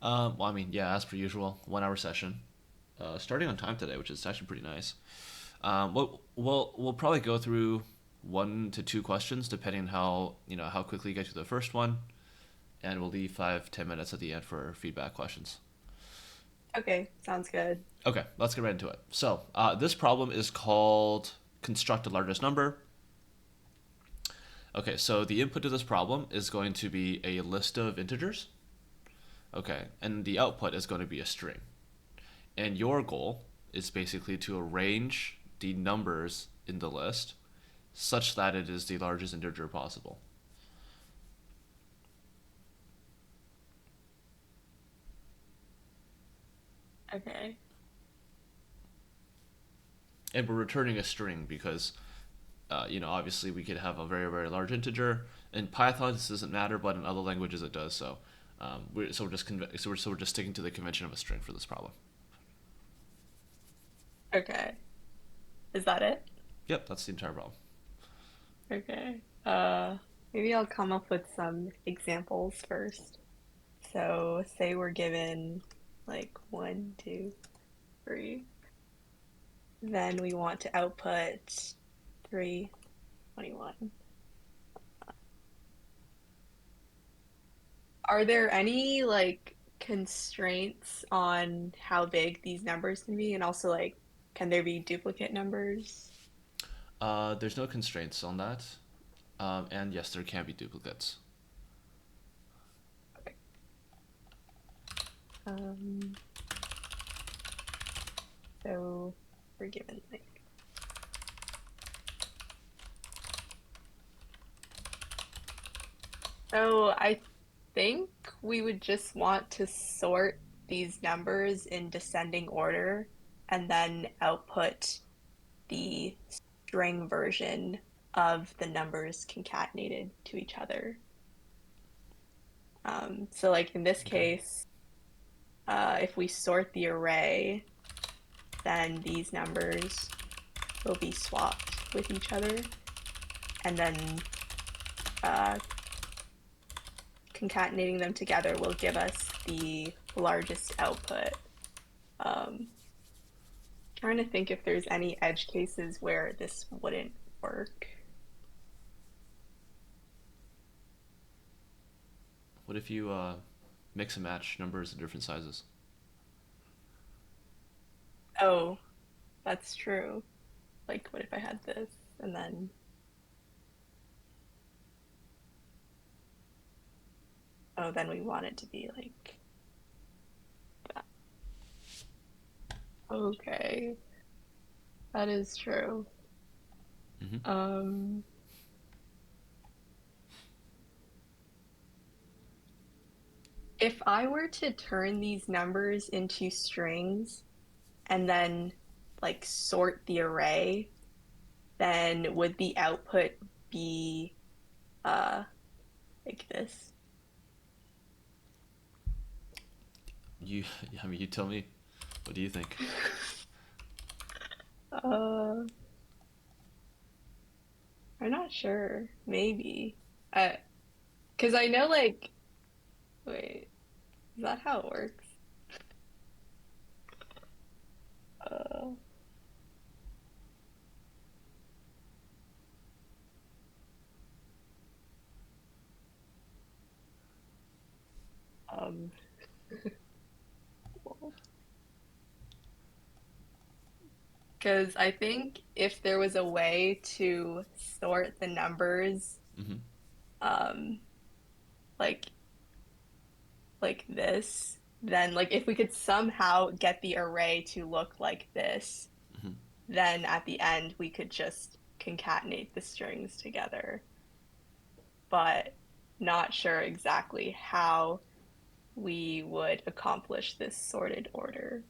Well, I mean, yeah, as per usual, 1 hour session. Starting on time today, which is actually pretty nice. We'll probably go through 1 to 2 questions, depending how quickly you get to the first one, and we'll leave 5-10 minutes at the end for feedback questions. Okay, sounds good. Okay, let's get right into it. So this problem is called construct the largest number. Okay, so the input to this problem is going to be a list of integers. Okay, and the output is going to be a string. And your goal is basically to arrange the numbers in the list such that it is the largest integer possible. Okay. And we're returning a string because, obviously we could have a very, very large integer. In Python, this doesn't matter, but in other languages it does. So, we're just sticking to the convention of a string for this problem. Okay. Is that it? Yep, that's the entire problem. Okay. Maybe I'll come up with some examples first. So say we're given like 1, 2, 3. Then we want to output 321. Are there any like constraints on how big these numbers can be? And also like, can there be duplicate numbers? There's no constraints on that, and yes, there can be duplicates. Okay. Um, so we're given like, so I think we would just want to sort these numbers in descending order and then output the string version of the numbers concatenated to each other. So like in this Okay. case, if we sort the array, then these numbers will be swapped with each other, and then uh, concatenating them together will give us the largest output. Um, Trying to think if there's any edge cases where this wouldn't work. What if you mix and match numbers of different sizes? Oh, that's true. Like, what if I had this and then, oh, then we want it to be like that. Okay, that is true. Mm-hmm. Um, if I were to turn these numbers into strings and then like sort the array, then would the output be uh like this? You, I mean, you tell me. What do you think? Uh, I'm not sure. Maybe. Uh, because I know like, wait, is that how it works? Uh, um, because I think if there was a way to sort the numbers, Mm-hmm. um, like this, then like if we could somehow get the array to look like this, Mm-hmm. then at the end we could just concatenate the strings together, but not sure exactly how we would accomplish this sorted order.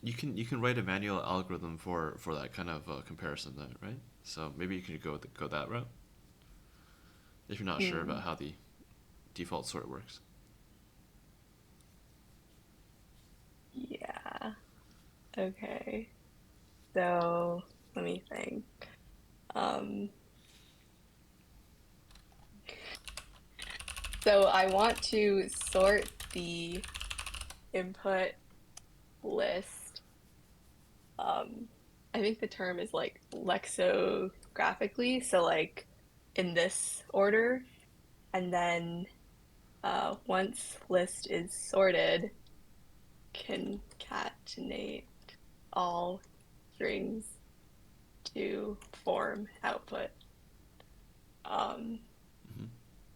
You can write a manual algorithm for that kind of comparison, then, right? So maybe you could go that route if you're not sure Hmm. about how the default sort works. Yeah. Okay. So let me think. Um, So I want to sort the input list. Um, I think the term is like lexicographically, so like in this order, and then once list is sorted, concatenate all strings to form output. Um, Hmm.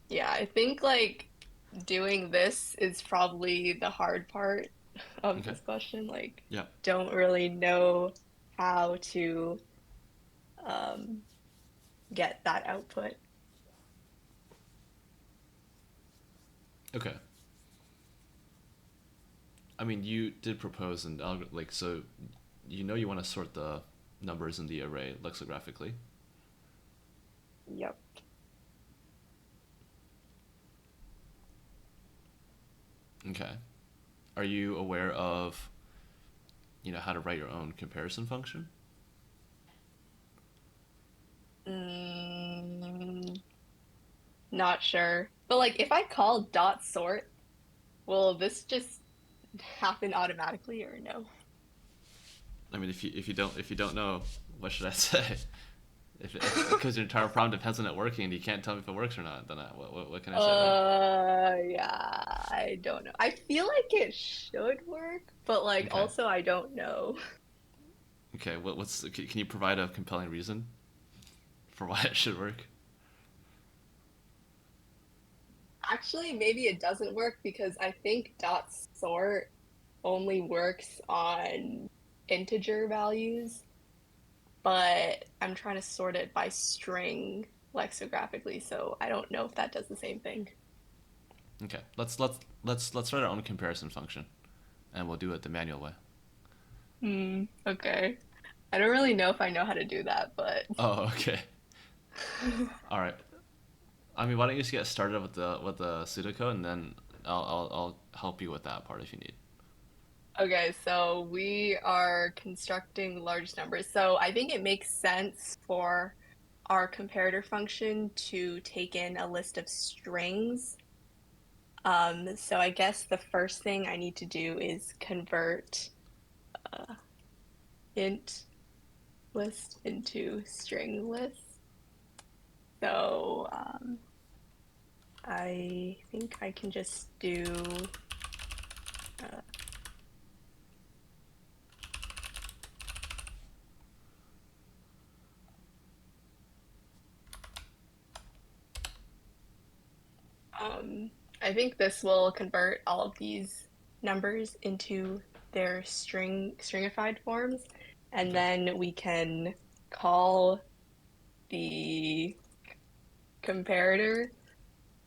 yeah, I think like doing this is probably the hard part of Okay. this question. Like, Yeah. don't really know how to um, get that output. Okay. I mean, you did propose an algorithm, like, so you know you want to sort the numbers in the array lexicographically. Yep. Okay. Are you aware of, how to write your own comparison function? Mm, not sure. But like, if I call dot sort, will this just happen automatically or no? I mean, if you don't know, what should I say? If because your entire problem depends on it working, and you can't tell me if it works or not, then what can I say, right? Yeah, I don't know. I feel like it should work, but like Okay. also I don't know. Okay. Can you provide a compelling reason for why it should work? Actually, maybe it doesn't work because I think dot sort only works on integer values, but I'm trying to sort it by string lexicographically, so I don't know if that does the same thing. Okay. Let's write our own comparison function, and we'll do it the manual way. Okay. I don't really know if I know how to do that, but Oh, okay. All right. I mean, why don't you just get started with the pseudocode, and then I'll help you with that part if you need. okay, so we are constructing large numbers. So I think it makes sense for our comparator function to take in a list of strings. So I guess the first thing I need to do is convert uh, int list into string list. So I think I can just do uh, Um, I think this will convert all of these numbers into their stringified forms, and Okay. then we can call the comparator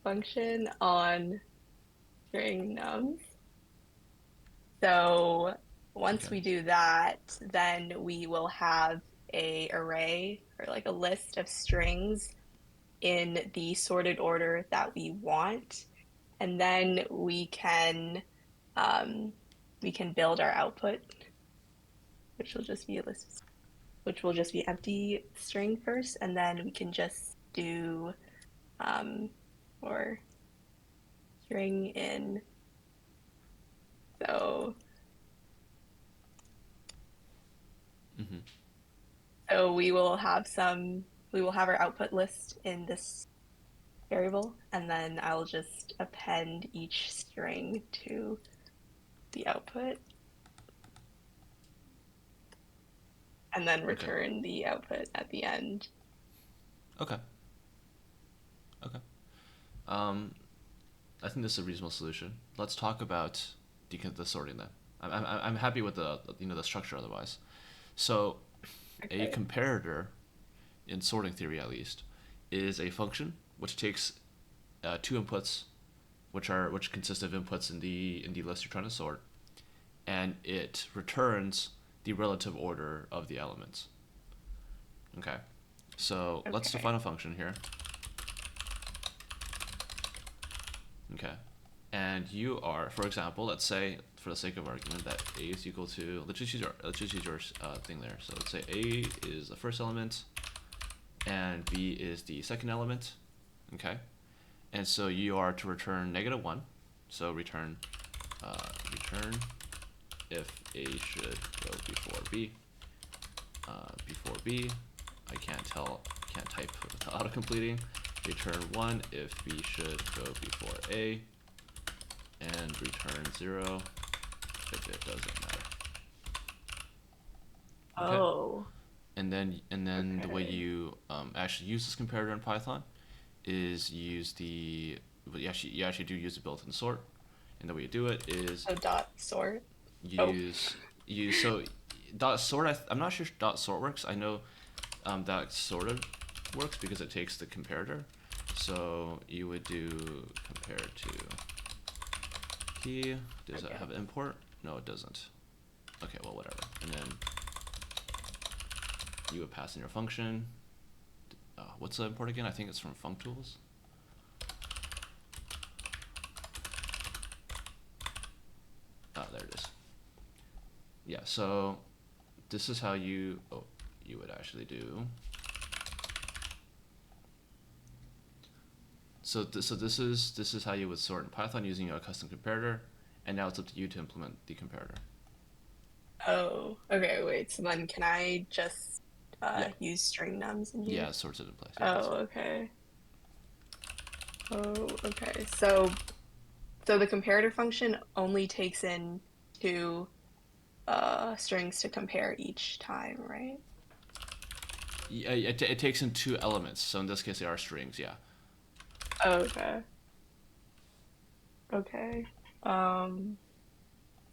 function on string nums. So once Okay. we do that, then we will have a array or like a list of strings in the sorted order that we want. And then um, we can build our output, which will just be a list, which will just be empty string first, and then we can just do um, or string in. So Hmm. so we will have our output list in this variable, and then I'll just append each string to the output, and then Okay. return the output at the end. Okay. Okay. Um, I think this is a reasonable solution. Let's talk about the sorting then. I'm happy with the structure otherwise. So a Okay. comparator in sorting theory at least is a function which takes two inputs which consist of inputs in the list you're trying to sort, and it returns the relative order of the elements. Okay. So let's Okay. define a function here. Okay. And you are, for example, let's say, for the sake of argument, that a is equal to, let's just use your thing there. So let's say a is the first element, and b is the second element. Okay. And so you are to return -1. So return if A should go before B. Before B, I can't type without auto completing. Return 1 if B should go before A, and return 0 if it doesn't matter. Okay. Oh, And then the way okay. you actually use this comparator in Python is you use the you actually do use a built-in sort, and the way you do it is So dot sort. you Oh, use so dot sort. I'm not sure dot sort works. I know that sort of works because it takes the comparator. So you would do compare to key. Does that okay. have import? No, it doesn't. Okay, well, whatever. And then you would pass in your function. What's the import again? I think it's from functools. Oh, there it is. Yeah, so this is how you would actually do. So this is how you would sort in Python using a custom comparator, and now it's up to you to implement the comparator. Oh, okay, wait. So then can I just Yeah, use string nums in yeah, here? it sorts it in place. Yeah, that's Oh, it. okay. Oh, okay. So the comparator function only takes in two strings to compare each time, right? Yeah, it takes in two elements. So in this case, they are strings. Yeah. Okay. Okay. Um,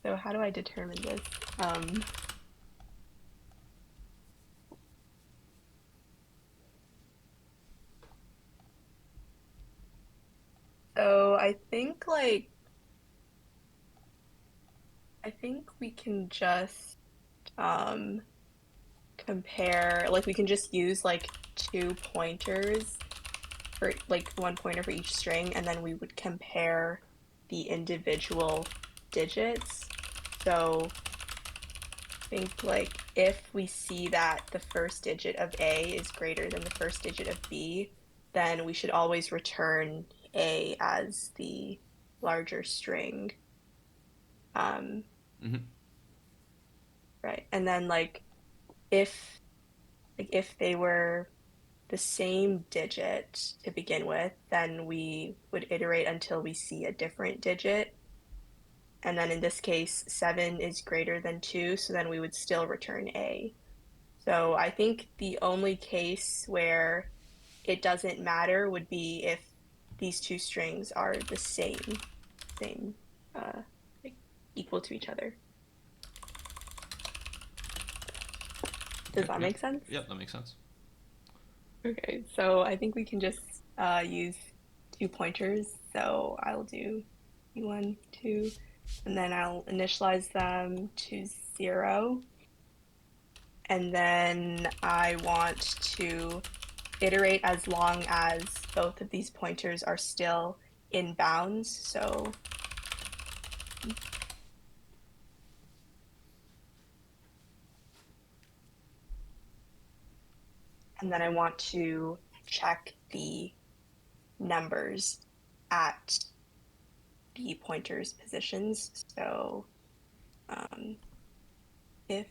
so how do I determine this? Um, so I think we can just um compare, like we can just use like two pointers for like one pointer for each string, and then we would compare the individual digits. So I think like if we see that the first digit of A is greater than the first digit of B, then we should always return A as the larger string. Um, Mm-hmm. right. And then if if they were the same digit to begin with, then we would iterate until we see a different digit. And then in this case, 7 is greater than 2, so then we would still return A. So I think the only case where it doesn't matter would be if these two strings are the same, uh, like equal to each other. Does Okay. that Yep. make sense? Yep. That makes sense. Okay, so I think we can just use two pointers. So I'll do one, two, and then I'll initialize them to 0. And then I want to iterate as long as both of these pointers are still in bounds. So, and then I want to check the numbers at the pointers positions. So, um, if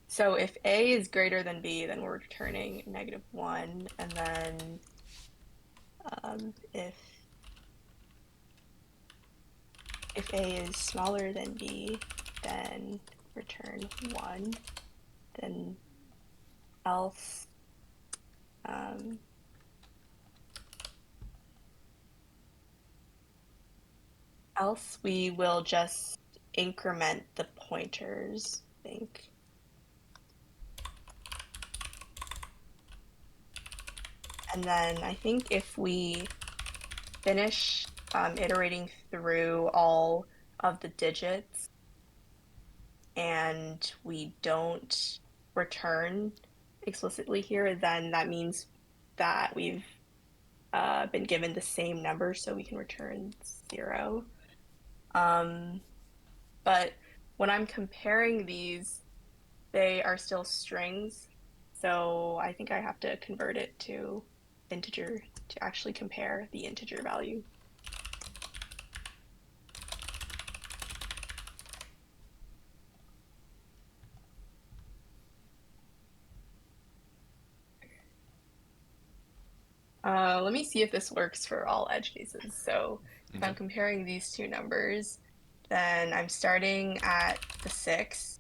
so if A is greater than B, then we're returning -1, and then if A is smaller than B, then return 1. Then else um, else we will just increment the pointers, I think. And then I think if we finish iterating through all of the digits and we don't return explicitly here, then that means that we've been given the same number, so we can return 0. Um, but when I'm comparing these, they are still strings. So I think I have to convert it to integer to actually compare the integer value. Let me see if this works for all edge cases. So if Okay. I'm comparing these two numbers, then I'm starting at the 6,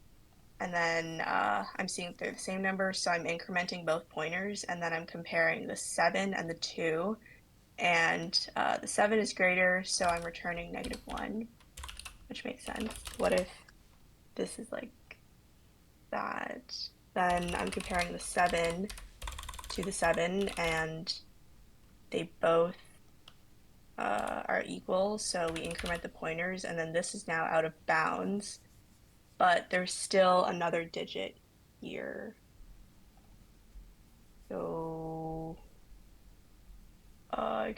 and then I'm seeing if they're the same number, so I'm incrementing both pointers, and then I'm comparing the 7 and the 2, and the 7 is greater, so I'm returning -1, which makes sense. What if this is like that? Then I'm comparing the 7 to the 7, and they both are equal, so we increment the pointers, and then this is now out of bounds, but there's still another digit here. So I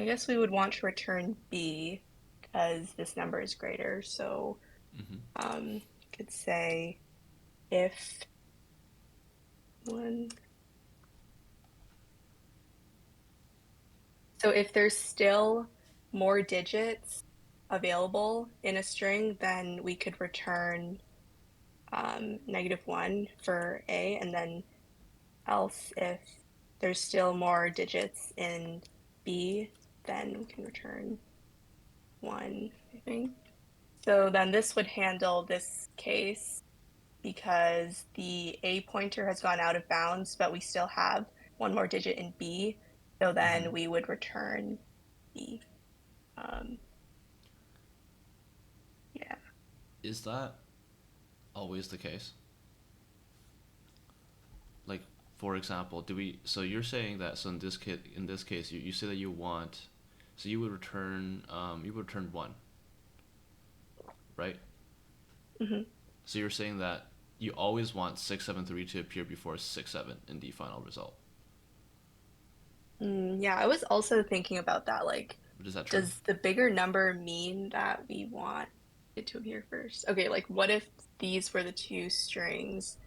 guess we would want to return B because this number is greater. So Mm-hmm. could say if one. So if there's still more digits available in a string, then we could return -1 for A, and then else if there's still more digits in B, then we can return 1, I think. So then this would handle this case because the A pointer has gone out of bounds, but we still have one more digit in B. So Mm-hmm. then we would return B. Um, yeah. Is that always the case? Like, for example, do we? So you're saying that. So in this case, you say that you want. So you would return one, right? Hmm. So you're saying that you always want 673 to appear before 67 in the final result. Yeah, I was also thinking about that. Like, Is that true? does the bigger number mean that we want it to appear first? Okay, like what if these were the two strings?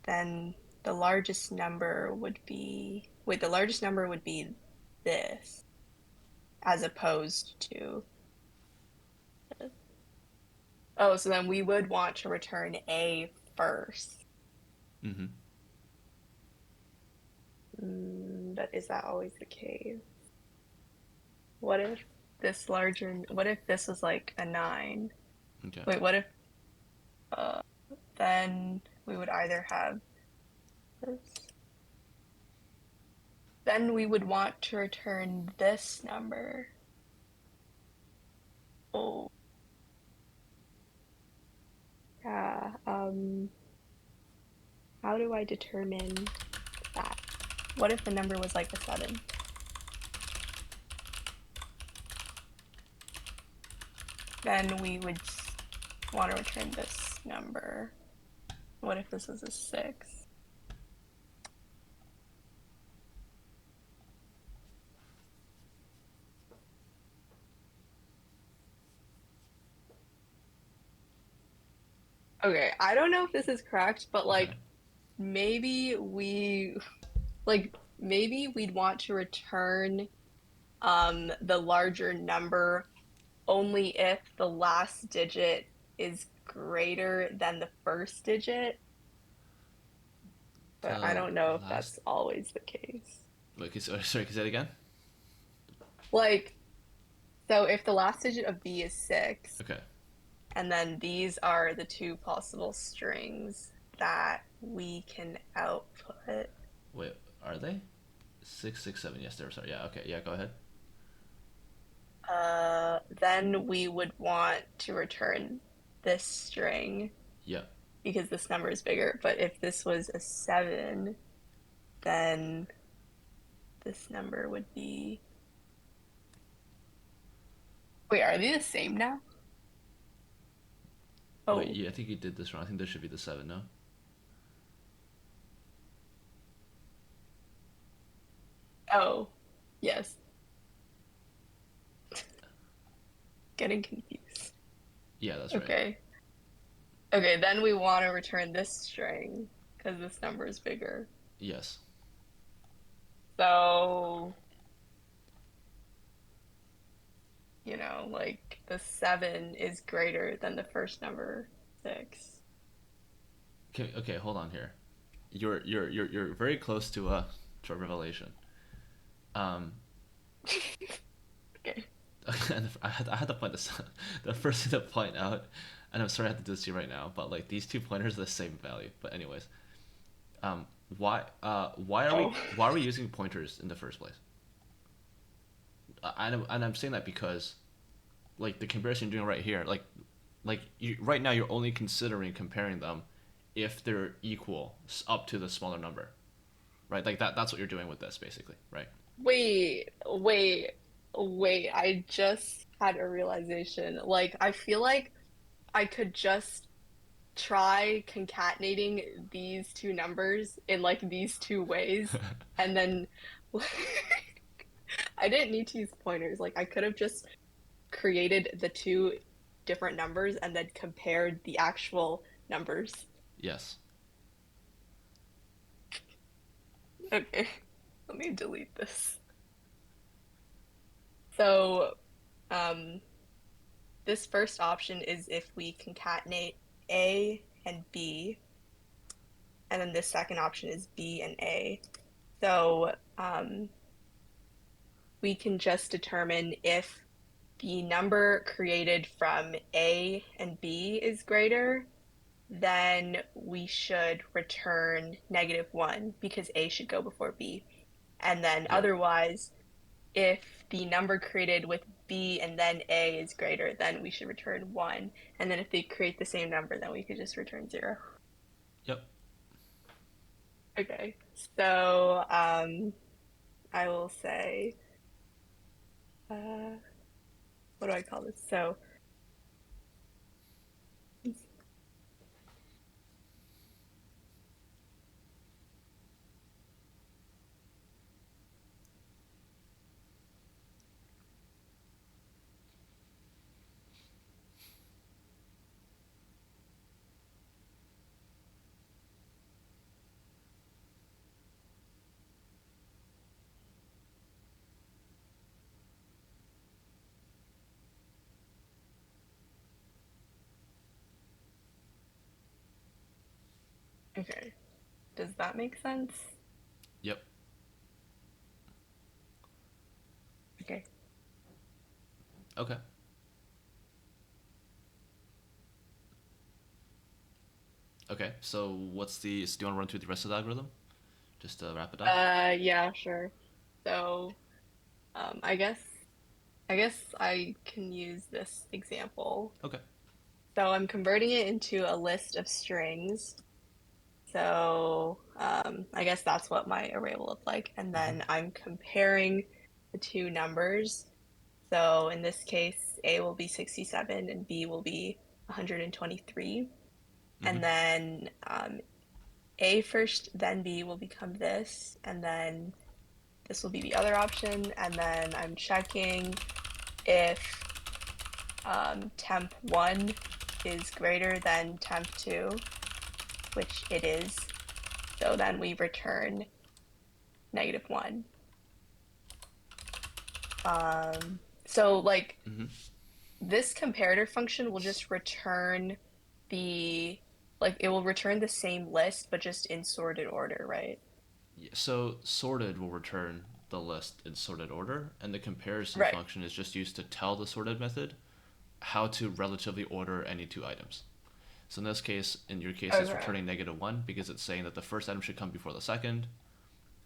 Then the largest number would be, wait, the largest number would be this as opposed to this. Oh, so then we would want to return A first. Mm-hmm. But is that always the case? What if what if this was like a 9? Okay. Wait, what if, uh, then we would either have this, then we would want to return this number. Oh, yeah. How do I determine that? What if the number was like a 7? Then we would want to return this number. What if this was a 6? Okay, I don't know if this is correct, but Okay. like maybe we maybe we'd want to return the larger number only if the last digit is greater than the first digit, but I The don't know if last. that's always the case. Wait, sorry, can you say that again? Like, so if the last digit of B is 6, Okay. and then these are the two possible strings that we can output, Wait, are they? 667. Yes, they're sorry. Yeah. Okay. Yeah. Go ahead. then we would want to return this string Yeah. because this number is bigger. But if this was a 7, then this number would be. Wait, are they the same now? Wait. Oh, Yeah. I think you did this wrong. I think this should be the 7. No. oh, yes. getting confused. Yeah, that's right. Okay. Okay, then we want to return this string because this number is bigger. Yes. So, like the 7 is greater than the first number, 6. Okay, okay, hold on here. You're very close to a revelation. Um, Okay. and I had to point this out. The first thing to point out, and I'm sorry I have to do this to you right now, but like these two pointers are the same value. But anyways, um, Oh. why are we using pointers in the first place? And I'm saying that because like the comparison you're doing right here, right now you're only considering comparing them if they're equal up to the smaller number, right? Like that's what you're doing with this basically, right? Wait, wait, wait. I just had a realization. Like, I feel like I could just try concatenating these two numbers in like these two ways, and then I didn't need to use pointers. Like, I could have just created the two different numbers and then compared the actual numbers. Yes. Okay, let me delete this. So, um, this first option is if we concatenate A and B, and then this second option is B and A. So we can just determine if the number created from A and B is greater, then we should return -1 because A should go before B. And then Yep. otherwise, if the number created with B and then A is greater, then we should return 1. And then if they create the same number, then we could just return 0. Yep. Okay, so I will say, uh, what do I call this? So, okay, does that make sense? Yep. Okay. Okay. Okay. So do you want to run through the rest of the algorithm just to wrap it up? Yeah, sure. So, I guess I can use this example. Okay. So I'm converting it into a list of strings. So I guess that's what my array will look like. And Mm-hmm. then I'm comparing the two numbers. So in this case, A will be 67 and B will be 123. Mm-hmm. And then A first, then B will become this. And then this will be the other option. And then I'm checking if temp 1 is greater than temp 2, which it is. So then we return -1. So like Mm-hmm. this comparator function will just return the like it will return the same list but just in sorted order, right? Yeah, so sorted will return the list in sorted order, and the comparison Right. function is just used to tell the sorted method how to relatively order any two items. So in this case, in your case, it's Okay. returning -1 because it's saying that the first item should come before the second,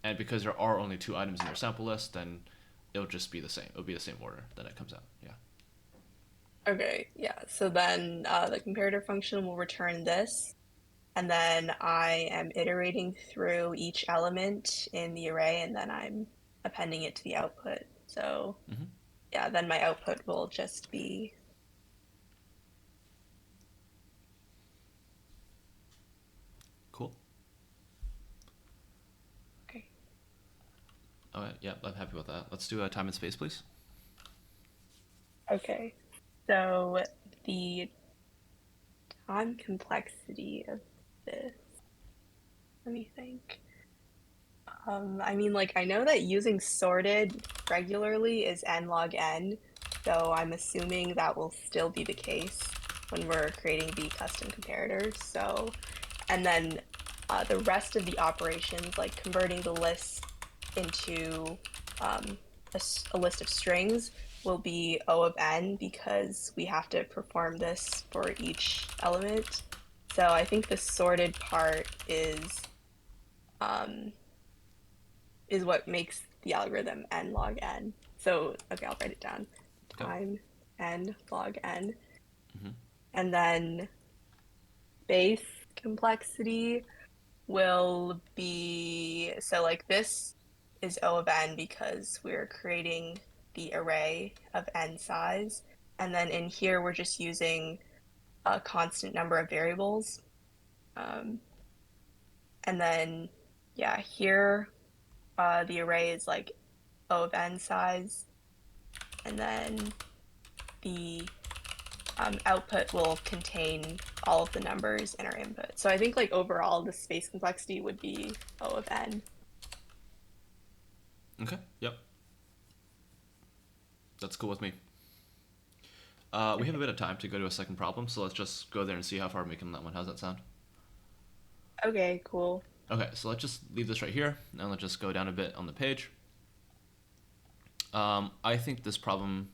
and because there are only two items in your sample list, then it'll just be the same. It'll be the same order that it comes out. Yeah. Okay. Yeah. So then the comparator function will return this, and then I am iterating through each element in the array, and then I'm appending it to the output. So Mm-hmm. yeah, then my output will just be Cool. okay. All right. Yeah, I'm happy with that. Let's do a time and space, please. Okay. So the time complexity of this, let me think. I mean, like, I know that using sorted regularly is n log n, so I'm assuming that will still be the case when we're creating the custom comparators. So, and then the rest of the operations, like converting the list into um, a list of strings, will be O of n because we have to perform this for each element. So I think the sorted part um, is what makes the algorithm n log n. So, okay, I'll write it down. Okay. Time n log n. Hmm. And then base complexity will be, so like this is O of n because we're creating the array of n size. And then in here, we're just using a constant number of variables. Um, and then, yeah, here the array is like O of n size. And then the output will contain all of the numbers in our input. So I think like overall the space complexity would be O of n. Okay. Yep. That's cool with me. We have a Okay. bit of time to go to a second problem, so let's just go there and see how far we can on that one. How's that sound? Okay, cool. Okay, so let's just leave this right here, and let's just go down a bit on the page. I think this problem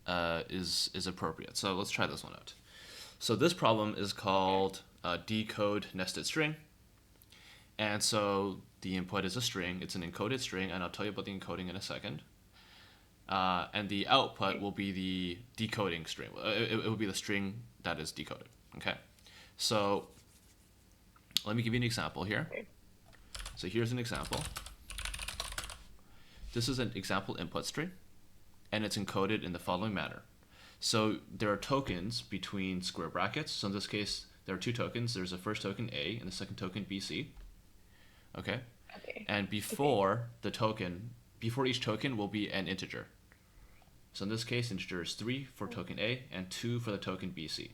is appropriate, so let's try this one out. So this problem is Okay. called Decode nested string, and so the input is a string. It's an encoded string, and I'll tell you about the encoding in a second. And the output Okay. will be the decoding string. It will be the string that is decoded. Okay, so let me give you an example here. Okay. So here's an example. This is an example input string, and it's encoded in the following manner. So there are tokens between square brackets. So in this case, there are two tokens. There's a first token A and the second token BC. Okay, Okay. and Okay. before each token will be an integer. So in this case, integer is 3 for token A and 2 for the token BC.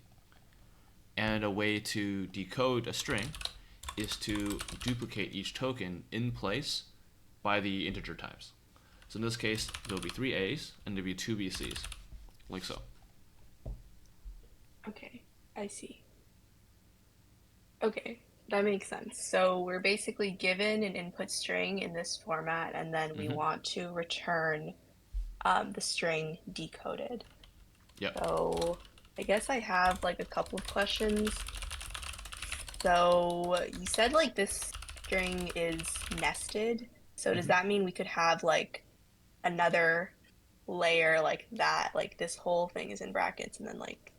And a way to decode a string is to duplicate each token in place by the integer times. So in this case, there'll be 3 A's and there'll be 2 BC's, like so. Okay. I see. Okay. That makes sense. So we're basically given an input string in this format, and then we Mm-hmm. want to return the string decoded. Yep. So I guess I have like a couple of questions. So you said like this string is nested. So does Mm-hmm. that mean we could have like another layer like that? Like this whole thing is in brackets and then like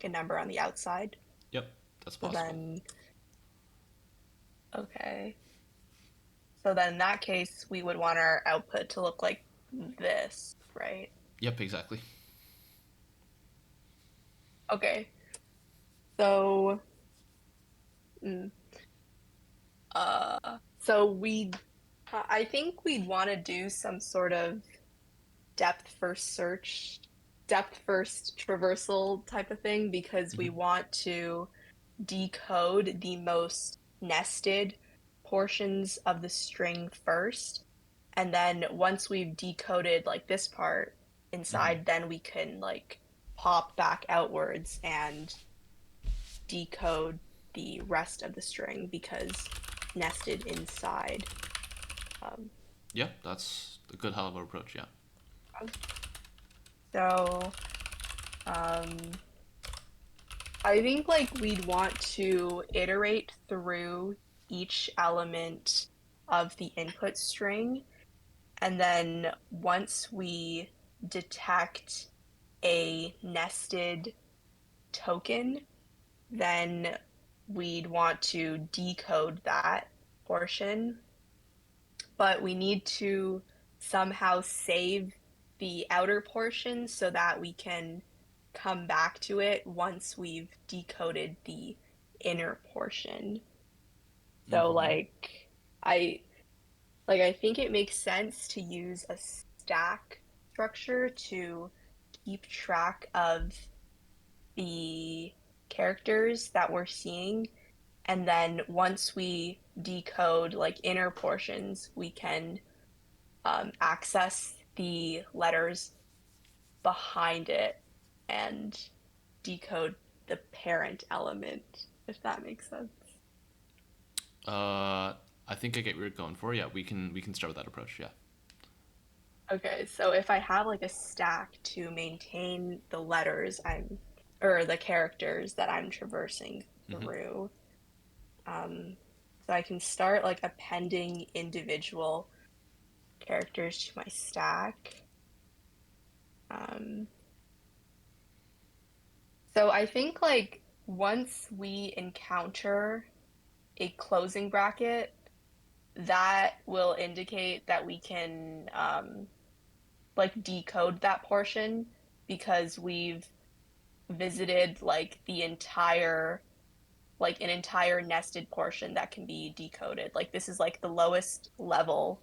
a number on the outside. Yep. That's So possible. then okay. So then in that case we would want our output to look like this, right? Yep. Exactly. Okay. So mm, so we I think we'd want to do some sort of depth first search, depth first traversal type of thing because Mm-hmm. we want to decode the most nested portions of the string first. And then once we've decoded like this part Mm-hmm. inside, then we can like pop back outwards and decode the rest of the string because it's nested inside. Um, Yeah, that's a good high level approach. Yeah. so um, I think like we'd want to iterate through each element of the input string, and then once we detect a nested token, then we'd want to decode that portion, but we need to somehow save the outer portion so that we can come back to it once we've decoded the inner portion. So Mm-hmm. I I think it makes sense to use a stack structure to keep track of the characters that we're seeing, and then once we decode like inner portions, we can access the letters behind it and decode the parent element, if that makes sense. I think I get what you're going for. Yeah, we can start with that approach. Yeah. Okay, so if I have like a stack to maintain the letters or the characters that I'm traversing Mm-hmm. through, um, so I can start like appending individual characters to my stack. Um, so I think like once we encounter a closing bracket, that will indicate that we can like decode that portion because we've visited like an entire nested portion that can be decoded. Like this is like the lowest level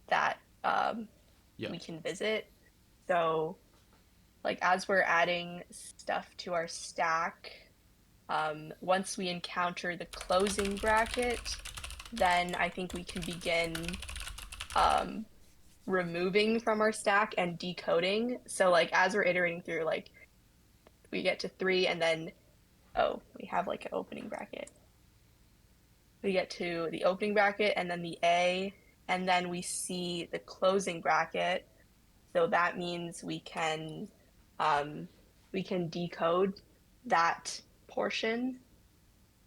that Yeah. we can visit. So like as we're adding stuff to our stack, once we encounter the closing bracket, then I think we can begin um, removing from our stack and decoding. So like as we're iterating through, like we get to three and then we have like an opening bracket. We get to the opening bracket and then the A, and then we see the closing bracket. So that means um, we can decode that portion.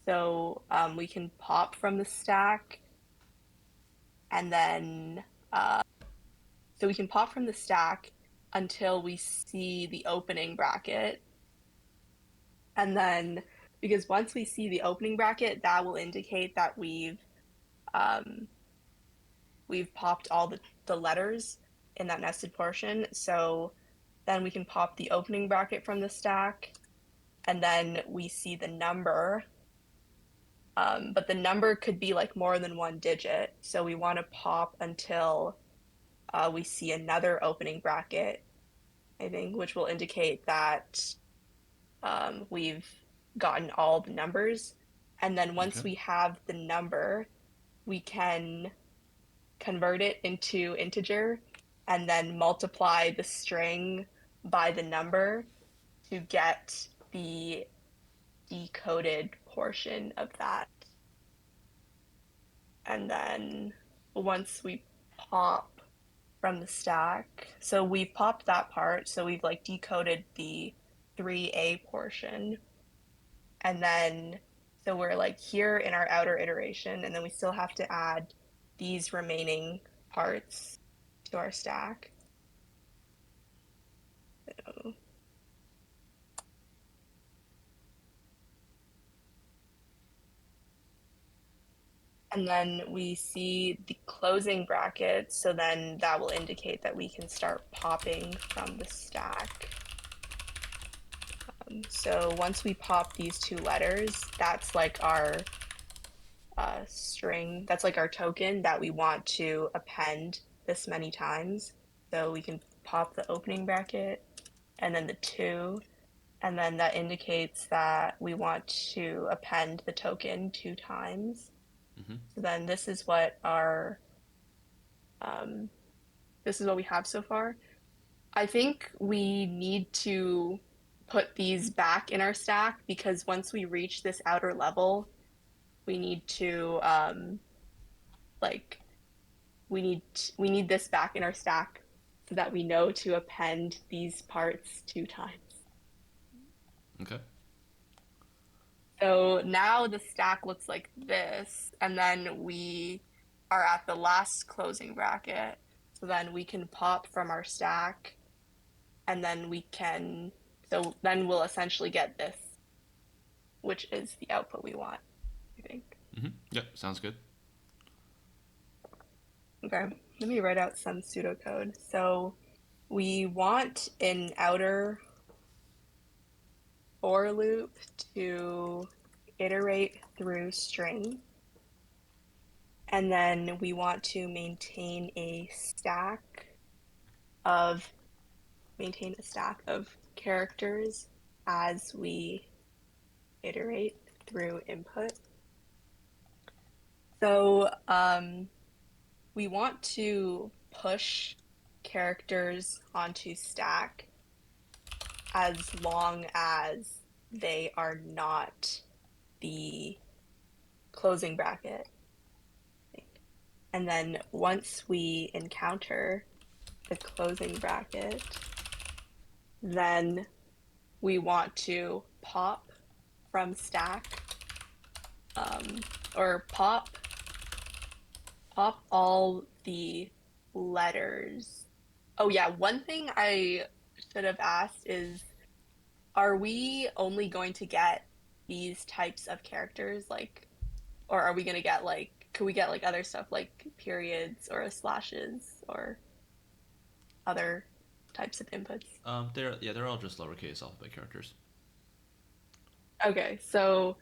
So we can pop from the stack, and then so we can pop from the stack until we see the opening bracket, and then because once we see the opening bracket, that will indicate that um, we've popped all the letters in that nested portion. So then we can pop the opening bracket from the stack, and then we see the number. But the number could be like more than one digit. So we want to pop until we see another opening bracket, I think, which will indicate that we've gotten all the numbers. And then once Okay. we have the number, we can convert it into integer and then multiply the string by the number to get the decoded portion of that. And then once we pop from the stack, so we've popped that part, so we've like decoded the 3A portion. And then so we're like here in our outer iteration, and then we still have to add these remaining parts to our stack. So, and then we see the closing bracket, so then that will indicate that we can start popping from the stack. So once we pop these two letters, that's like our string, that's like our token that we want to append this many times. So we can pop the opening bracket and then the two, and then that indicates that we want to append the token two times. Mm-hmm. So then um, this is what we have so far. I think we need to put these back in our stack because once we reach this outer level, we need to like we need this back in our stack so that we know to append these parts two times. Okay. So now the stack looks like this, and then we are at the last closing bracket. So then we can pop from our stack, and then so then we'll essentially get this, which is the output we want, I think. Mm-hmm. Yep. Sounds good. Okay, let me write out some pseudocode. So we want an outer for loop to iterate through string, and then we want to maintain a stack of maintain a stack of characters as we iterate through input. So we want to push characters onto stack as long as they are not the closing bracket. And then once we encounter the closing bracket, then we want to pop from stack, um, or pop all the letters. Oh yeah, one thing I should have asked is, are we only going to get these types of characters, like, or are we gonna get like, could we get like other stuff like periods or slashes or other types of inputs? They're all just lowercase alphabet characters. Okay, so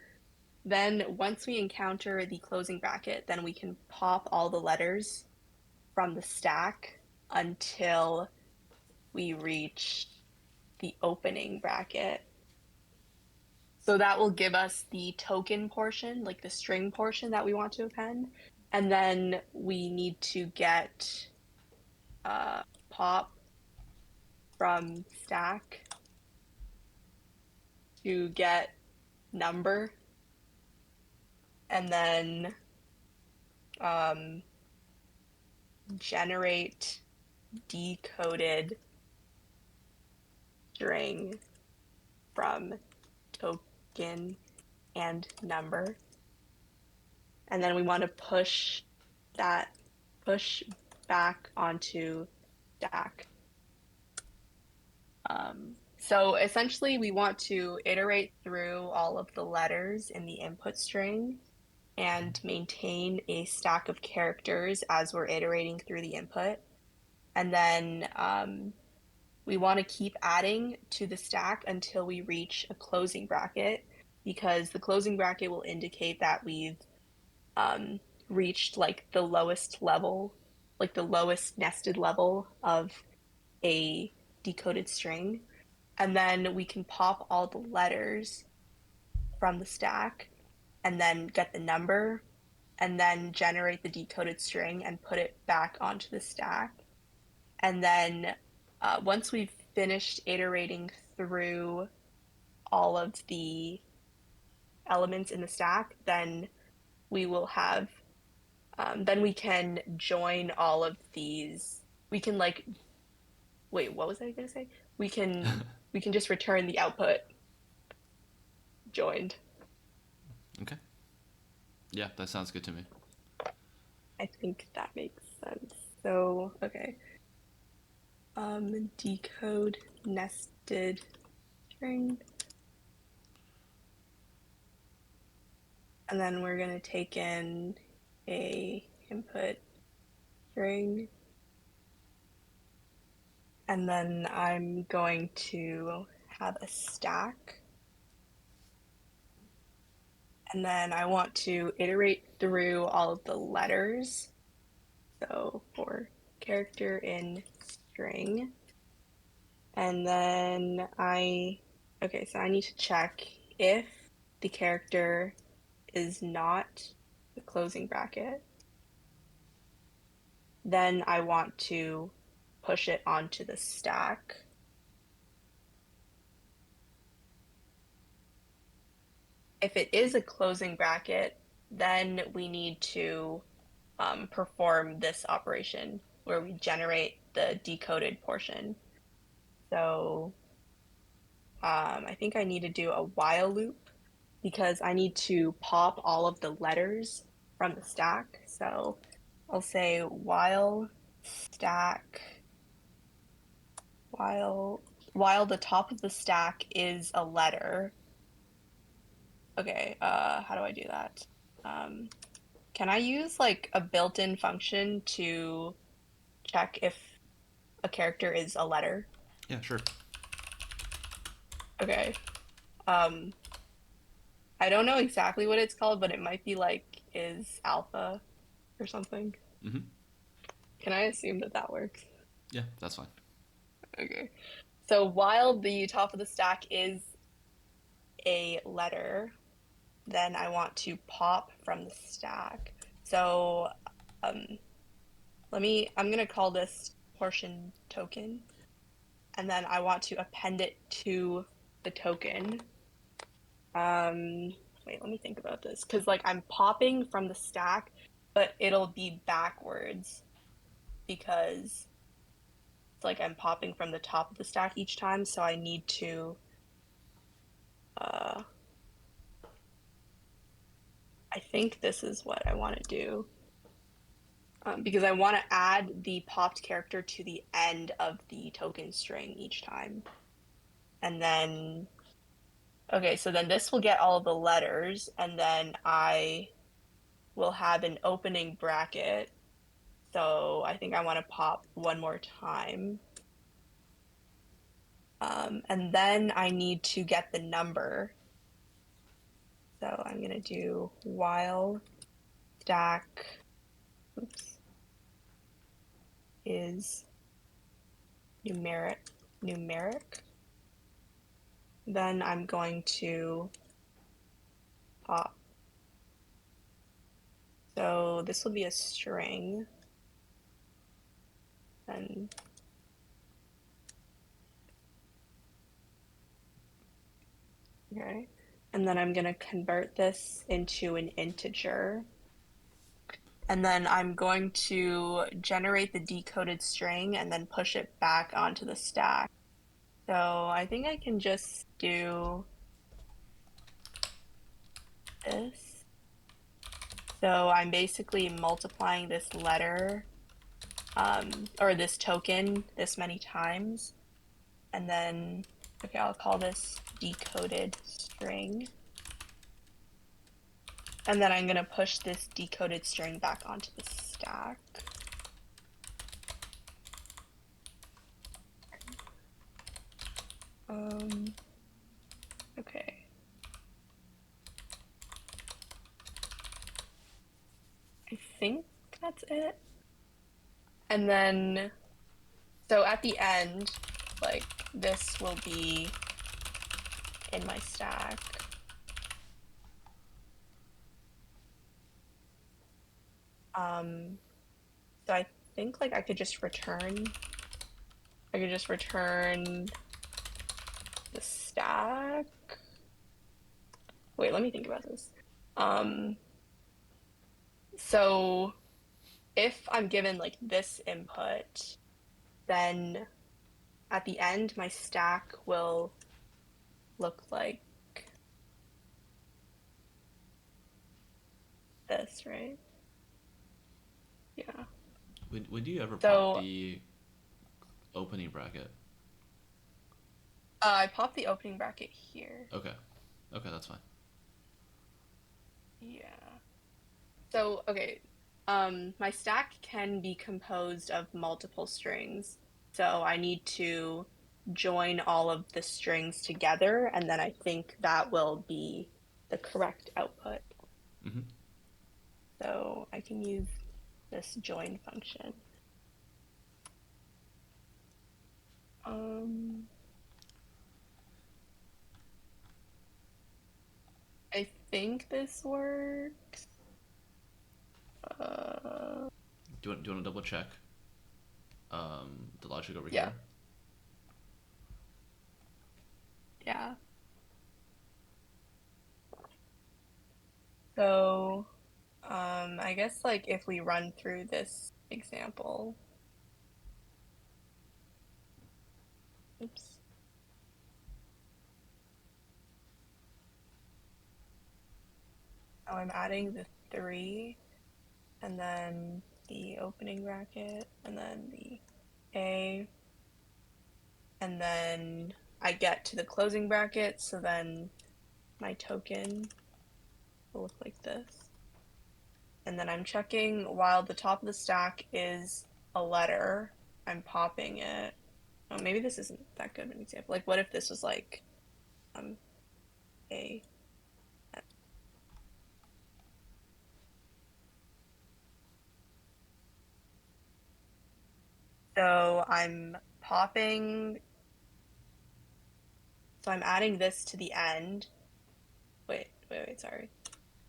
then once we encounter the closing bracket, then we can pop all the letters from the stack until we reach the opening bracket. So that will give us the token portion, like the string portion that we want to append. And then we need to get pop from stack to get number, and then um, generate decoded string from token and number. And then we want to push back onto stack. So essentially, we want to iterate through all of the letters in the input string and maintain a stack of characters as we're iterating through the input. And then we want to keep adding to the stack until we reach a closing bracket, because the closing bracket will indicate that we've um, reached like the lowest level, like the lowest nested level of a decoded string. And then we can pop all the letters from the stack and then get the number and then generate the decoded string and put it back onto the stack. And then once we've finished iterating through all of the elements in the stack, then we will have, then we can join all of these. We can like, wait, what was I gonna say? We can just return the output joined. Okay. Yeah, that sounds good to me. I think that makes sense. So, okay. Decode nested string. And then we're going to take in a input string. And then I'm going to have a stack. And then I want to iterate through all of the letters. So for character in string. And then okay, so I need to check if the character is not the closing bracket, then I want to push it onto the stack. If it is a closing bracket, then we need to perform this operation where we generate the decoded portion. So I think I need to do a while loop because I need to pop all of the letters from the stack. So I'll say while stack, while the top of the stack is a letter. Okay, how do I do that? Um, can I use like a built-in function to check if a character is a letter? Yeah, sure. Okay. Um, I don't know exactly what it's called, but it might be like is alpha or something. Mm-hmm. Can I assume that that works? Yeah, that's fine. Okay. So while the top of the stack is a letter, then I want to pop from the stack. So um, I'm gonna call this portion token, and then I want to append it to the token. Um, Wait, let me think about this, because like I'm popping from the stack, but it'll be backwards because it's like I'm popping from the top of the stack each time, so I need to uh I think this is what I want to do. Because I want to add the popped character to the end of the token string each time. And then, okay, so then this will get all of the letters, and then I will have an opening bracket. So I think I want to pop one more time. And then I need to get the number. So I'm going to do while stack, oops, is numeric. Then I'm going to pop. So this will be a string. And okay. And then I'm going to convert this into an integer. And then I'm going to generate the decoded string and then push it back onto the stack. So I think I can just do this. So I'm basically multiplying this letter or this token this many times. And then, okay, I'll call this decoded string. And then I'm going to push this decoded string back onto the stack. Okay. I think that's it. And then, so at the end, like this will be in my stack. So I think like I could just return the stack. Wait, let me think about this. Um, so if I'm given like this input, then at the end, my stack will look like this, right? Yeah. Would you ever pop So the opening bracket? I popped the opening bracket here. Okay. Okay, that's fine. Yeah. So, okay. My stack can be composed of multiple strings. So I need to join all of the strings together, and then I think that will be the correct output. Hmm. So I can use this join function. Um, I think this works. Uh, Do you want to double check the logic over yeah, here? yeah. So, I guess like if we run through this example, oops. Oh, I'm adding the three, and then the opening bracket, and then the A, and then I get to the closing bracket, so then my token will look like this. And then I'm checking while the top of the stack is a letter, I'm popping it. Oh, maybe this isn't that good of an example. Like, what if this was like um, a. So I'm popping So I'm adding this to the end. Wait, sorry.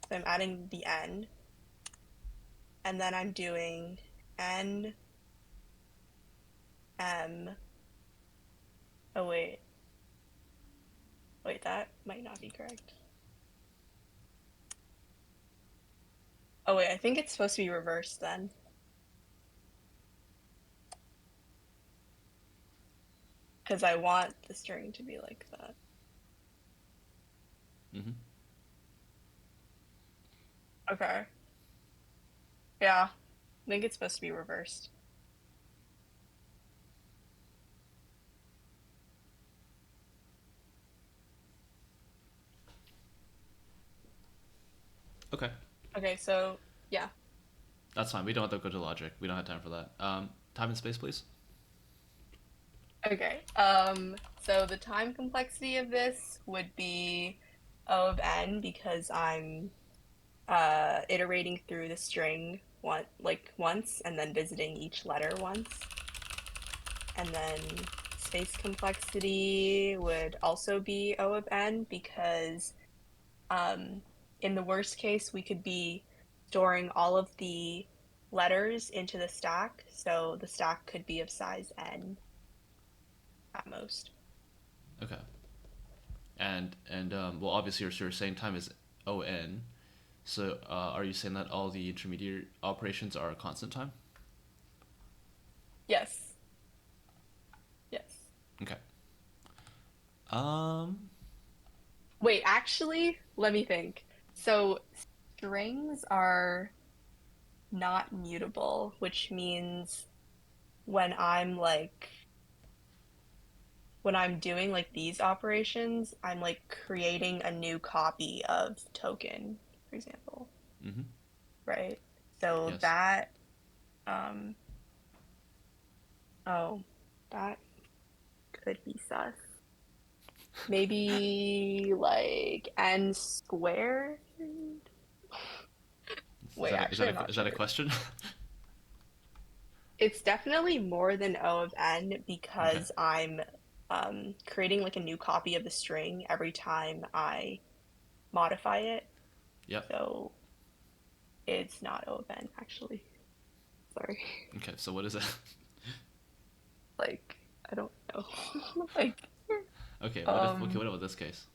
So I'm adding the end, and then I'm doing n m. Oh wait, that might not be correct. Oh wait, I think it's supposed to be reversed then, because I want the string to be like that. Mm-hmm. Okay. Yeah, I think it's supposed to be reversed. Okay. Okay, so yeah. That's fine. We don't have to go to logic. We don't have time for that. Time and space, please. Okay. So the time complexity of this would be O of n because I'm iterating through the string once and then visiting each letter once. And then space complexity would also be O of n because um, in the worst case, we could be storing all of the letters into the stack. So the stack could be of size n at most. Okay. And well, obviously you're saying time is on. So are you saying that all the intermediate operations are constant time? Yes. Yes. Okay. Um. Wait, actually, let me think. So strings are not mutable, which means when I'm like when I'm doing like these operations, I'm like creating a new copy of token, for example, Mm-hmm. right? So Yes. that um oh, that could be sus. Maybe like n squared? Wait, actually, I'm not Is that a sure. question? It's definitely more than O of n Okay. because I'm creating like a new copy of the string every time I modify it. Yep. So it's not O of n actually. Sorry. Okay. So what is it? Like, I don't know. Like, Okay. What if? Okay. um, What about this case?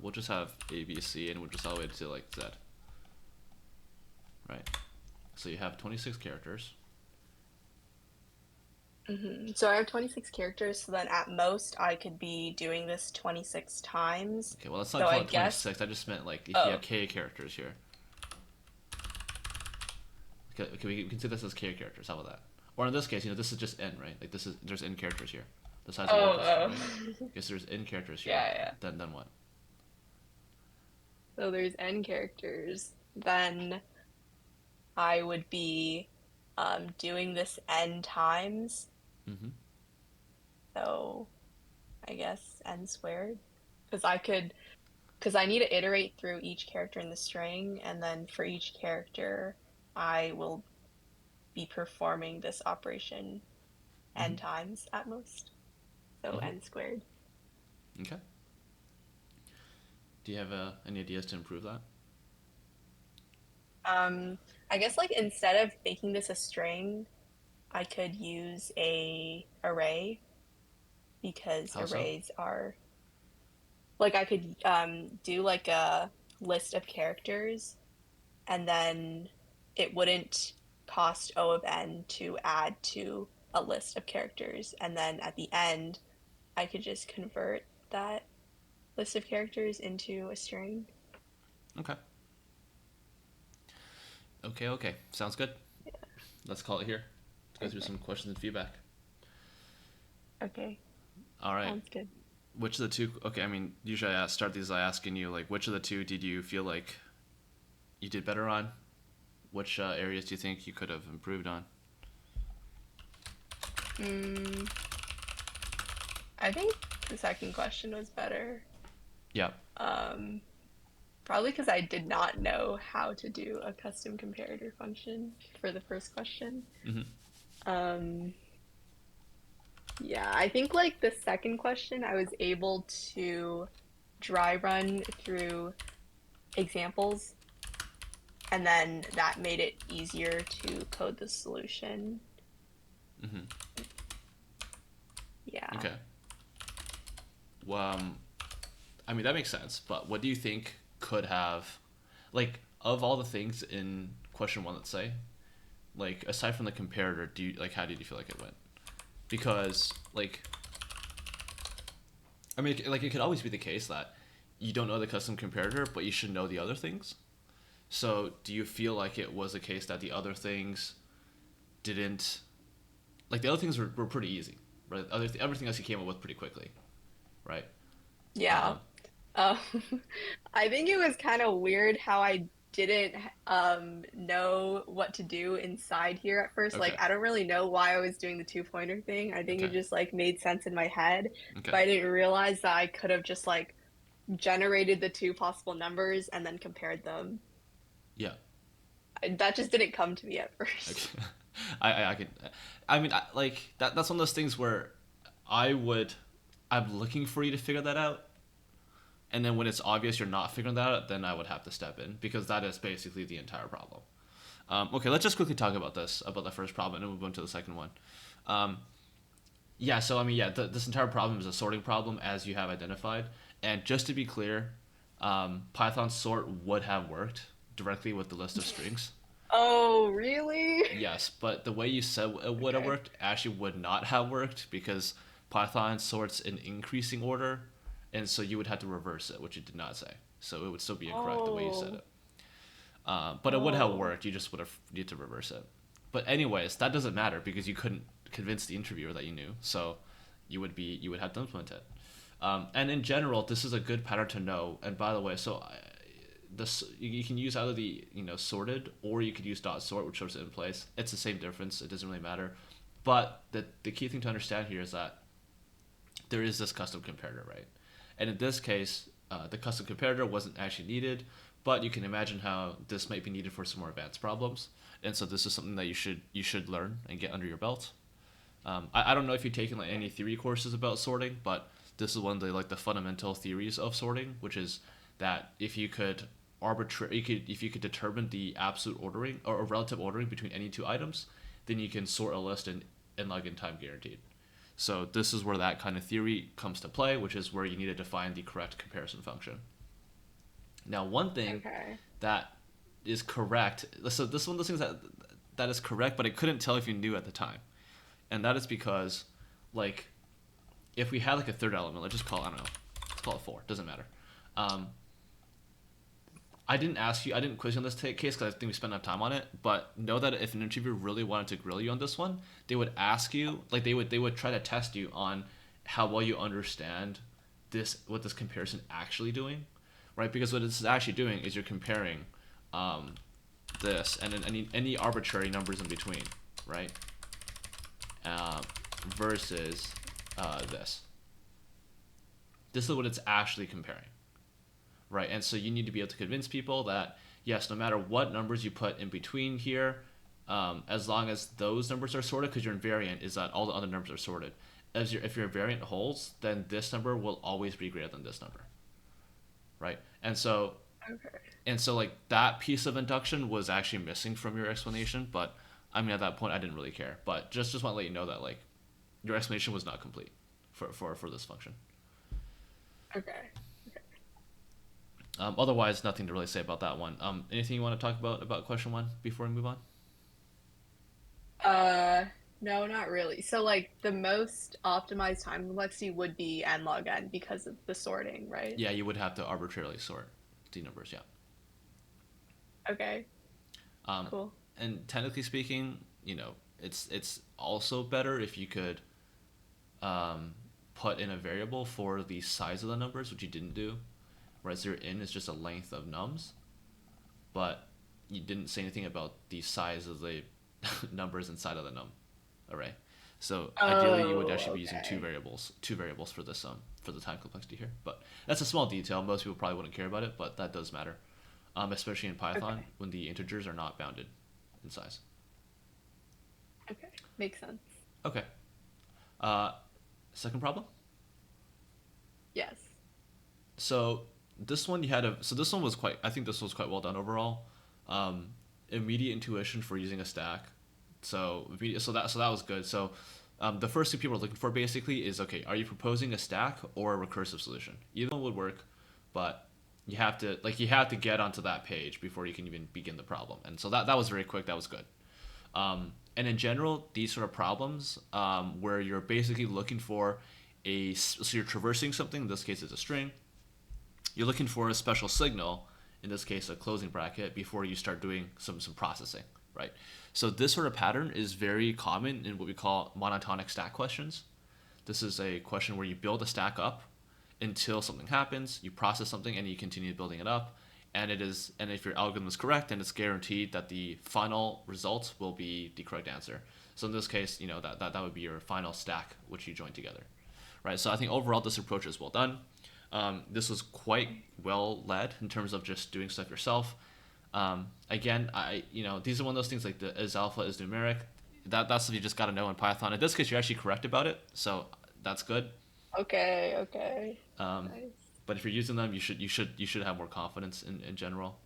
We'll just have A, B, C, and we'll just all the way to like Z. Right. So you have 26 characters. so I have 26 characters, so then at most I could be doing this 26 times. Okay. Well, let's not So call I it guess, 26. I just meant like if you have oh, K characters here. Okay, we can see this as K characters. How about that? Or in this case, this is just N, right? Like this is there's N characters here. The size of the register, oh, right? oh. Guess there's N characters here. Yeah, yeah. Then what? So there's n characters. Then I would be doing this n times. Mm-hmm. So I guess n squared. Because because I need to iterate through each character in the string, and then for each character, I will be performing this operation Mm-hmm. n times at most. So Mm-hmm. n squared. Okay. Do you have any ideas to improve that? Um, I guess like instead of making this a string, I could use a array because How so? arrays are like I could do like a list of characters and then it wouldn't cost O of n to add to a list of characters. And then at the end, I could just convert that list of characters into a string. Okay. Okay. Okay. Sounds good. Let's call it here. Let's go through Okay. some questions and feedback. Okay. All right. Sounds good. Which of the two? Okay. I mean, usually I start these by asking you like, which of the two did you feel like you did better on? Which areas do you think you could have improved on? Mm, I think the second question was better. Yeah. Um, Probably because I did not know how to do a custom comparator function for the first question. Mm-hmm. Um, Yeah, I think like the second question, I was able to dry run through examples, and then that made it easier to code the solution. Hmm. Yeah. Okay. Well, I mean that makes sense. But what do you think could have, like, of all the things in question one, let's say, like aside from the comparator, do you like how did you feel like it went? Because like I mean, like it could always be the case that you don't know the custom comparator, but you should know the other things. So, do you feel like it was a case that the other things didn't like the other things were pretty easy, right? Everything else you came up with pretty quickly, right? Yeah. Um, Uh, I think it was kind of weird how I didn't know what to do inside here at first. Like okay, I don't really know why I was doing the two-pointer thing. I think it okay, just like made sense in my head, okay, but I didn't realize that I could have just like generated the two possible numbers and then compared them. yeah, That just didn't come to me at okay. first. I can, I mean, like that. That's one of those things where I would, I'm looking for you to figure that out, and then when it's obvious you're not figuring that out, then I would have to step in because that is basically the entire problem. Okay, let's just quickly talk about this, about the first problem, and then we'll move on to the second one. Um, yeah, so I mean, yeah, this entire problem is a sorting problem, as you have identified. And just to be clear, Python sort would have worked directly with the list of strings. Oh, really? Yes, but the way you said it would have Okay. worked actually would not have worked because Python sorts in increasing order, and so you would have to reverse it, which you did not say. So it would still be incorrect the way you said Oh, it. But it would have oh, worked. You just would have needed to reverse it. But anyways, that doesn't matter because you couldn't convince the interviewer that you knew. So you would have to implement it. And in general, this is a good pattern to know. And by the way, this you can use either the sorted or you could use dot sort, which sorts it in place. It's the same difference. It doesn't really matter. But the key thing to understand here is that there is this custom comparator, right? And in this case, the custom comparator wasn't actually needed, but you can imagine how this might be needed for some more advanced problems. And so this is something that you should learn and get under your belt. I don't know if you've taken like any okay. theory courses about sorting, but this is one of the fundamental theories of sorting, which is that if you could determine the absolute ordering or relative ordering between any two items, then you can sort a list in like in time guaranteed. So this is where that kind of theory comes to play, which is where you need to define the correct comparison function. Now, one thing Okay. that is correct. So this is one of those things that is correct, but I couldn't tell if you knew at the time, and that is because, like, if we had like a third element, let's just call it, I don't know, let's call it four. Doesn't matter. Um, I didn't ask you. I didn't quiz you on this case because I think we spent enough time on it. But know that if an interviewer really wanted to grill you on this one, they would ask you, like they would try to test you on how well you understand what this comparison actually doing, right? Because what it's actually doing is you're comparing um, this and then any arbitrary numbers in between, right? Um, versus this. This is what it's actually comparing, right? And so you need to be able to convince people that yes, no matter what numbers you put in between here, as long as those numbers are sorted, because your invariant is that all the other numbers are sorted. If your invariant holds, then this number will always be greater than this number, right? Okay. And so like that piece of induction was actually missing from your explanation, but I mean at that point I didn't really care. But just want to let you know that like your explanation was not complete for this function. Okay. Otherwise, nothing to really say about that one. Anything you want to talk about question one before we move on? Uh, no, not really. So like the most optimized time complexity would be n log n because of the sorting, right? Yeah, you would have to arbitrarily sort the numbers. Yeah. Okay, Um, cool. and technically speaking, it's also better if you could um, put in a variable for the size of the numbers, which you didn't do. Right, so your in is just a length of nums, but you didn't say anything about the size of the numbers inside of the num array. So ideally, you would Oh, actually be using okay. two variables for this for the time complexity here. But that's a small detail. Most people probably wouldn't care about it, but that does matter, especially in Python Okay. when the integers are not bounded in size. Okay. Makes sense. Okay. Uh, Second problem. Yes. So this one you had a so this one was quite I think this was quite well done overall. Um, Immediate intuition for using a stack. So that was good. So the first thing people are looking for basically is okay, are you proposing a stack or a recursive solution? Either one would work, but you have to get onto that page before you can even begin the problem. And so that was very quick. That was good. And in general, these sort of problems where you're basically looking for so you're traversing something. In this case, it's a string. You're looking for a special signal, in this case a closing bracket, before you start doing some processing, right? So this sort of pattern is very common in what we call monotonic stack questions. This is a question where you build a stack up until something happens, you process something, and you continue building it up. And if your algorithm is correct, then it's guaranteed that the final result will be the correct answer. So in this case, that would be your final stack which you join together, right? So I think overall this approach is well done. This was quite well led in terms of just doing stuff yourself. Again, these are one of those things like the is alpha is numeric. That's stuff you just got to know in Python. In this case, you're actually correct about it, so that's good. Okay, okay. Um, Nice. but if you're using them, you should have more confidence in general.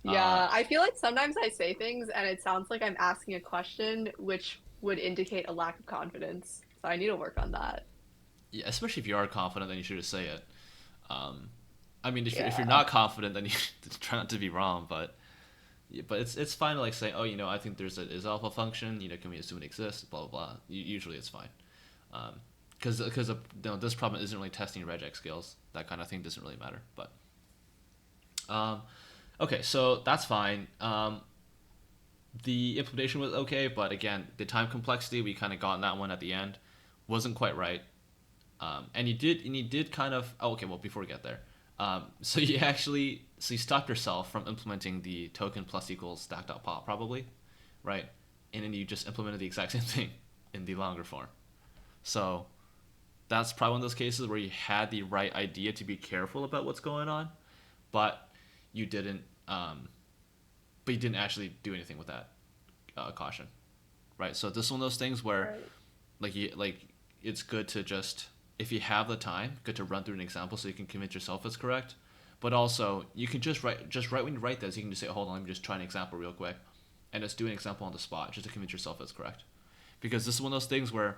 Uh, Yeah, I feel like sometimes I say things and it sounds like I'm asking a question which would indicate a lack of confidence. So I need to work on that. yeah, especially if you are confident, then you should just say it. Um, I mean, if you're Yeah. not confident, then you try not to be wrong. But it's fine to like say, oh, I think there's a is alpha function. Can we assume it exists? Blah blah blah. Usually it's fine. Because this problem isn't really testing regex skills. That kind of thing doesn't really matter. But um, okay, so that's fine. The implementation was okay, but again, the time complexity we kind of got in that one at the end wasn't quite right. And you did kind of okay. Well, before we get there, so you stopped yourself from implementing the token plus equals stack.pop probably, right? And then you just implemented the exact same thing in the longer form. So that's probably one of those cases where you had the right idea to be careful about what's going on, but you didn't. But you didn't actually do anything with that caution, right? So this is one of those things where Right. like it's good to just if you have the time, good to run through an example so you can convince yourself it's correct. But also you can just right when you write this, you can just say, hold on, let me just try an example real quick, and just do an example on the spot just to convince yourself it's correct. Because this is one of those things where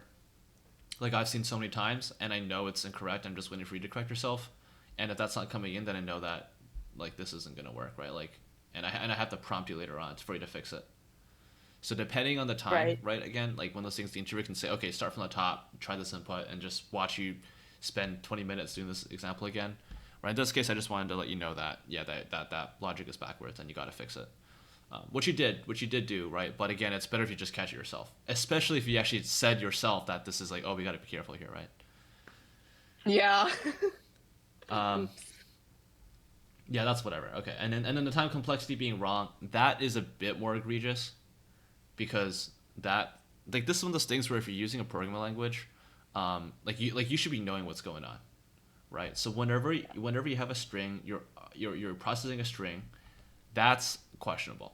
like I've seen so many times and I know it's incorrect. I'm just waiting for you to correct yourself, and if that's not coming in, then I know that like this isn't gonna work, right? Like, and I have to prompt you later on for you to fix it. So depending on the time, Right. right? Again, like one of those things, the interviewer can say, okay, start from the top, try this input, and just watch you spend 20 minutes doing this example again. Right? In this case, I just wanted to let you know that yeah, that logic is backwards, and you got to fix it. Which you did do, right? But again, it's better if you just catch it yourself, especially if you actually said yourself that this is like, oh, we got to be careful here, right? Yeah. Um, Oops. yeah, that's whatever. Okay, and then the time complexity being wrong, that is a bit more egregious because that like this is one of those things where if you're using a programming language, like you should be knowing what's going on, right? So whenever you have a string, you're processing a string, that's questionable,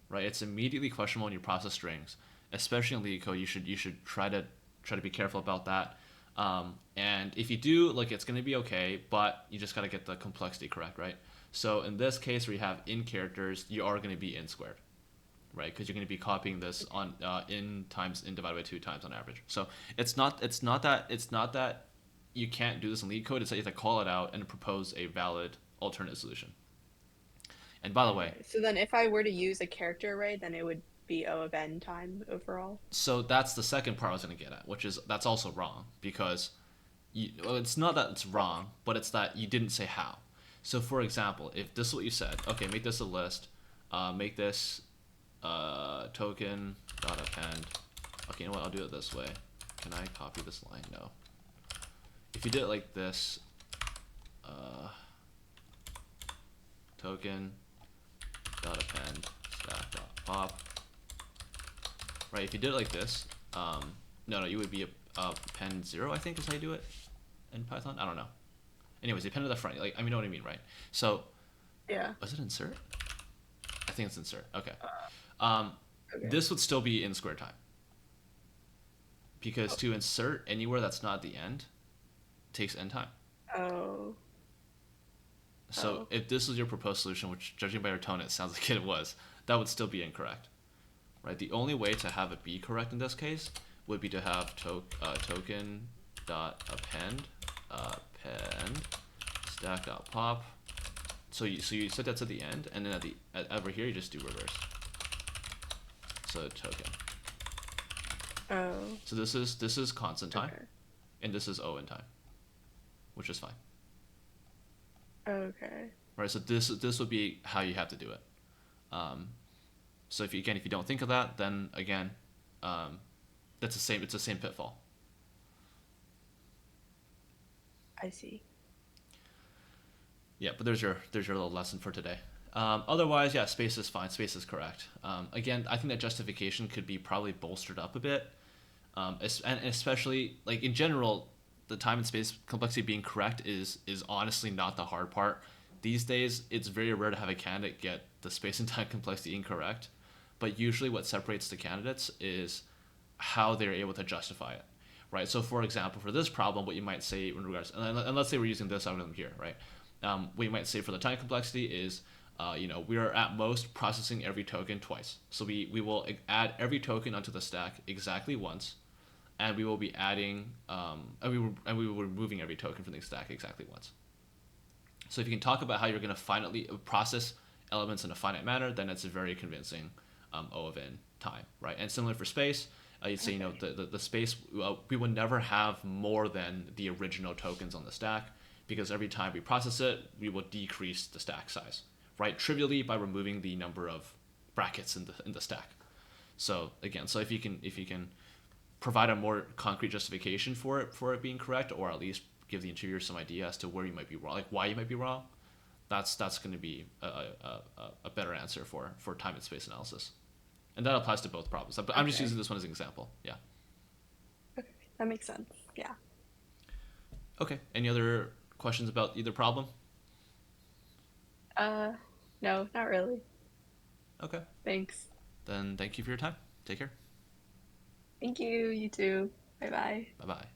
right? It's immediately questionable when you process strings, especially in Leetcode. You should try to be careful about that. And if you do, like it's gonna be okay, but you just gotta get the complexity correct, right? So in this case, where you have in characters, you are gonna be in squared, right? Because you're going to be copying this on in times in divided by two times on average. So it's not that you can't do this in lead code. It's that you have to call it out and propose a valid alternate solution. And by the way, Okay. So then if I were to use a character array, then it would be O of n time overall. so that's the second part I was going to get at, which is that's also wrong because well, it's not that it's wrong, but it's that you didn't say how. So for example, if this is what you said, okay, make this a list, make this token dot append. Okay, you know what? I'll do it this way. Can I copy this line? No. If you did it like this, uh, token dot append stack dot pop. Right. If you did it like this, no, you would be append zero. I think is how you do it in Python. I don't know. Anyways, append to the front. Like, I mean, you know what I mean, right? So, Yeah. was it insert? I think it's insert. Okay. Uh, Um, okay. this would still be in square time. because to insert anywhere that's not at the end takes end time. Oh, So oh, if this was your proposed solution, which judging by your tone it sounds like it was, that would still be incorrect, right? The only way to have it be correct in this case would be to have token dot append append stack dot pop. So you set that to the end, and then over here you just do reverse. So token. oh, So this is constant time, okay, and this is O in time, which is fine, okay, right? So this would be how you have to do it. Um, so if you don't think of that, then again, um, that's the same. It's the same pitfall. I see. Yeah, but there's your little lesson for today. Otherwise, yeah, space is fine. Space is correct. Again, I think that justification could be probably bolstered up a bit, and especially like in general, the time and space complexity being correct is honestly not the hard part. These days, it's very rare to have a candidate get the space and time complexity incorrect, but usually what separates the candidates is how they're able to justify it, right? So, for example, for this problem, what you might say in regards, and let's say we're using this algorithm here, right? What you might say for the time complexity is, we are at most processing every token twice. So we will add every token onto the stack exactly once, and we will be adding, and we will removing every token from the stack exactly once. So if you can talk about how you're going to finally process elements in a finite manner, then it's a very convincing O of n time, right? And similar for space, you'd say, Okay, the space, we will never have more than the original tokens on the stack, because every time we process it, we will decrease the stack size, right? Trivially by removing the number of brackets in the stack. So again, so if you can provide a more concrete justification for it being correct, or at least give the interviewer some idea as to where you might be wrong, like why you might be wrong, that's going to be a better answer for time and space analysis, and that applies to both problems. But I'm just okay, using this one as an example. Yeah. okay. That makes sense. Yeah. Okay. Any other questions about either problem? Uh, no, not really. Okay. Thanks. Then thank you for your time. Take care. Thank you. You too. Bye bye. Bye bye.